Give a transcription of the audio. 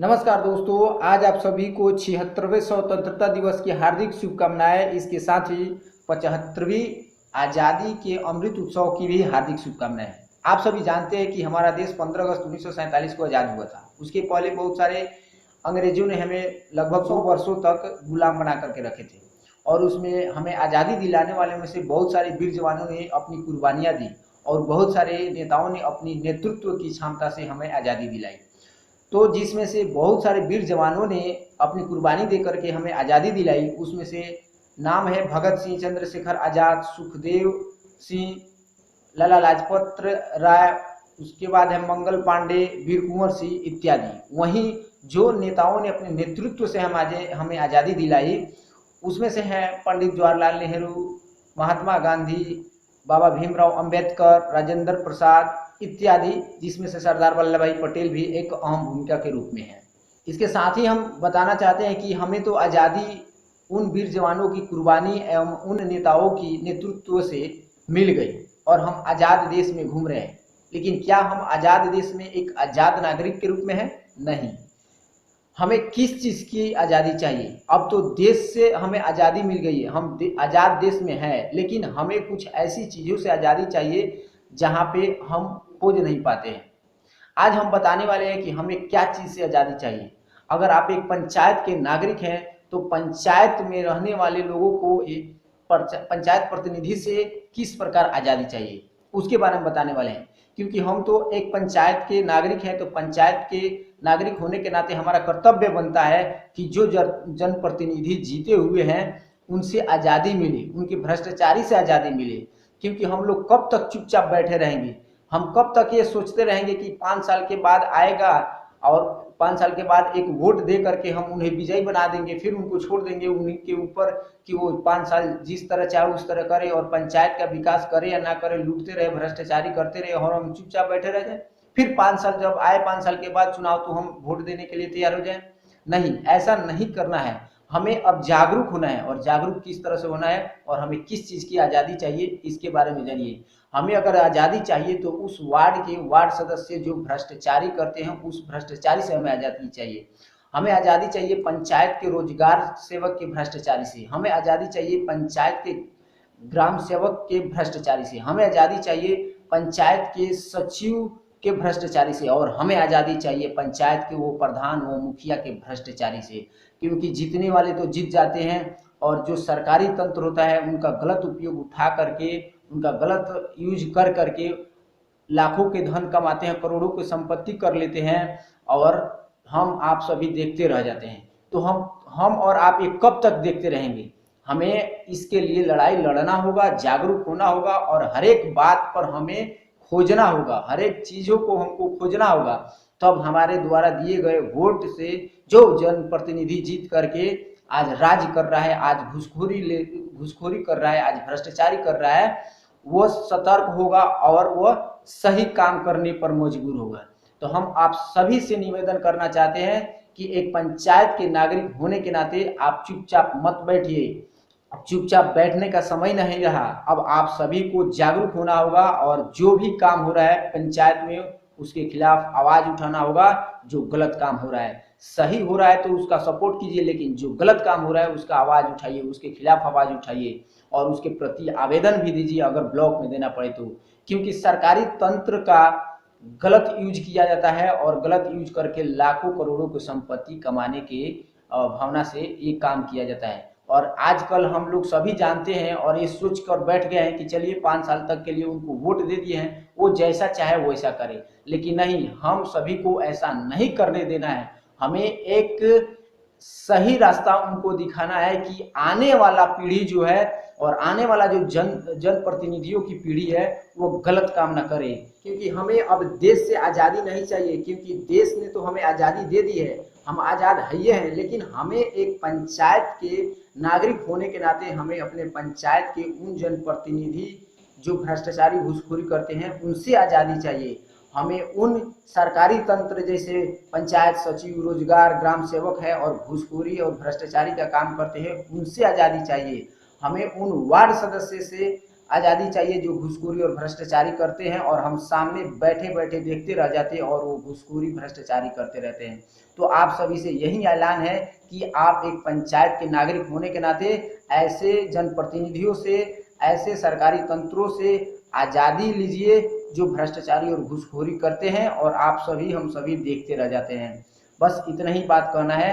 नमस्कार दोस्तों, आज आप सभी को 76वें स्वतंत्रता दिवस की हार्दिक शुभकामनाएं। इसके साथ ही 75वीं आज़ादी के अमृत उत्सव की भी हार्दिक शुभकामनाएं। आप सभी जानते हैं कि हमारा देश 15 अगस्त 1947 को आज़ाद हुआ था। उसके पहले बहुत सारे अंग्रेजों ने हमें लगभग 100 वर्षों तक गुलाम बना करके रखे थे और उसमें हमें आज़ादी दिलाने वाले में से बहुत सारे वीर जवानों ने अपनी कुर्बानियाँ दी और बहुत सारे नेताओं ने अपनी नेतृत्व की क्षमता से हमें आज़ादी दिलाई। तो जिसमें से बहुत सारे वीर जवानों ने अपनी कुर्बानी दे करके हमें आज़ादी दिलाई। उसमें से नाम है भगत सिंह, चंद्रशेखर आज़ाद, सुखदेव सिंह, लाला लाजपत राय, उसके बाद है मंगल पांडे, वीर कुंवर सिंह इत्यादि। वहीं जो नेताओं ने अपने नेतृत्व से हमें आज़ादी दिलाई उसमें से हैं पंडित जवाहरलाल नेहरू, महात्मा गांधी, बाबा भीमराव अंबेडकर, राजेंद्र प्रसाद इत्यादि, जिसमें से सरदार वल्लभ भाई पटेल भी एक अहम भूमिका के रूप में है। इसके साथ ही हम बताना चाहते हैं कि हमें तो आज़ादी उन वीर जवानों की कुर्बानी एवं उन नेताओं की नेतृत्व से मिल गई और हम आज़ाद देश में घूम रहे हैं। लेकिन क्या हम आज़ाद देश में एक आज़ाद नागरिक के रूप में हैं? नहीं। हमें किस चीज़ की आज़ादी चाहिए? अब तो देश से हमें आज़ादी मिल गई है, हम आज़ाद देश में हैं, लेकिन हमें कुछ ऐसी चीज़ों से आज़ादी चाहिए जहाँ पे हम खोज नहीं पाते हैं। आज हम बताने वाले हैं कि हमें क्या चीज़ से आज़ादी चाहिए। अगर आप एक पंचायत के नागरिक हैं तो पंचायत में रहने वाले लोगों को एक पंचायत प्रतिनिधि से किस प्रकार आज़ादी चाहिए उसके बारे में बताने वाले हैं। क्योंकि हम तो एक पंचायत के नागरिक हैं, तो पंचायत के नागरिक होने के नाते हमारा कर्तव्य बनता है कि जो जनप्रतिनिधि जीते हुए हैं उनसे आज़ादी मिले, उनके भ्रष्टाचारी से आज़ादी मिले। क्योंकि हम लोग कब तक चुपचाप बैठे रहेंगे? हम कब तक ये सोचते रहेंगे कि 5 साल के बाद आएगा और 5 साल के बाद एक वोट दे करके हम उन्हें विजयी बना देंगे, फिर उनको छोड़ देंगे उन्हीं के ऊपर कि वो 5 साल जिस तरह चाहे उस तरह करे और पंचायत का विकास करे या ना करे, लूटते रहे, भ्रष्टाचारी करते रहे और हम चुपचाप बैठे रह जाए। फिर 5 साल जब आए, 5 साल के बाद चुनाव, तो हम वोट देने के लिए तैयार हो जाए? नहीं, ऐसा नहीं करना है। हमें अब जागरूक होना है। और जागरूक किस तरह से होना है और हमें किस चीज़ की आज़ादी चाहिए इसके बारे में जानिए। हमें अगर आज़ादी चाहिए तो उस वार्ड के वार्ड सदस्य जो भ्रष्टाचारी करते हैं उस भ्रष्टाचारी से हमें आज़ादी चाहिए। हमें आज़ादी चाहिए पंचायत के रोजगार सेवक के भ्रष्टाचारी से। हमें आज़ादी चाहिए पंचायत के ग्राम सेवक के भ्रष्टाचारी से। हमें आज़ादी चाहिए पंचायत के सचिव के भ्रष्टाचारी से। और हमें आज़ादी चाहिए पंचायत के वो प्रधान, वो मुखिया के भ्रष्टाचारी से। क्योंकि जीतने वाले तो जीत जाते हैं और जो सरकारी तंत्र होता है उनका गलत उपयोग उठा करके, उनका गलत यूज कर करके लाखों के धन कमाते हैं, करोड़ों की संपत्ति कर लेते हैं और हम आप सभी देखते रह जाते हैं। तो हम और आप ये कब तक देखते रहेंगे? हमें इसके लिए लड़ाई लड़ना होगा, जागरूक होना होगा और हर एक बात पर हमें खोजना होगा, हर एक चीज़ों को हमको खोजना होगा। तब हमारे द्वारा दिए गए वोट से जो जनप्रतिनिधि जीत करके आज राज कर रहा है, आज घूसखोरी कर रहा है, आज भ्रष्टाचारी कर रहा है, वो सतर्क होगा और वो सही काम करने पर मजबूर होगा। तो हम आप सभी से निवेदन करना चाहते हैं कि एक पंचायत के नागरिक होने के नाते आप चुपचाप मत बैठिए। अब चुपचाप बैठने का समय नहीं रहा। अब आप सभी को जागरूक होना होगा और जो भी काम हो रहा है पंचायत में उसके खिलाफ आवाज उठाना होगा। जो गलत काम हो रहा है, सही हो रहा है तो उसका सपोर्ट कीजिए, लेकिन जो गलत काम हो रहा है उसका आवाज उठाइए, उसके खिलाफ आवाज उठाइए और उसके प्रति आवेदन भी दीजिए अगर ब्लॉक में देना पड़े तो। क्योंकि सरकारी तंत्र का गलत यूज किया जाता है और गलत यूज करके लाखों करोड़ों की संपत्ति कमाने के भावना से ये काम किया जाता है। और आजकल हम लोग सभी जानते हैं और ये सोच कर बैठ गए हैं कि चलिए 5 साल तक के लिए उनको वोट दे दिए हैं, वो जैसा चाहे वैसा करे। लेकिन नहीं, हम सभी को ऐसा नहीं करने देना है। हमें एक सही रास्ता उनको दिखाना है कि आने वाला पीढ़ी जो है और आने वाला जो जनप्रतिनिधियों की पीढ़ी है वो गलत काम ना करे। क्योंकि हमें अब देश से आज़ादी नहीं चाहिए, क्योंकि देश ने तो हमें आज़ादी दे दी है, हम आज़ाद हैं। लेकिन हमें एक पंचायत के नागरिक होने के नाते हमें अपने पंचायत के उन जनप्रतिनिधि जो भ्रष्टाचारी घूसखोरी करते हैं उनसे आज़ादी चाहिए। हमें उन सरकारी तंत्र जैसे पंचायत सचिव, रोजगार, ग्राम सेवक है और घूसखोरी और भ्रष्टाचारी का काम करते हैं उनसे आज़ादी चाहिए। हमें उन वार्ड सदस्य से आज़ादी चाहिए जो घूसखोरी और भ्रष्टाचारी करते हैं और हम सामने बैठे बैठे देखते रह जाते हैं और वो घूसखोरी भ्रष्टाचारी करते रहते हैं। तो आप सभी से यही ऐलान है कि आप एक पंचायत के नागरिक होने के नाते ऐसे जनप्रतिनिधियों से, ऐसे सरकारी तंत्रों से आज़ादी लीजिए जो भ्रष्टाचारी और घूसखोरी करते हैं, और आप सभी हम सभी देखते रह जाते हैं। बस इतना ही बात कहना है।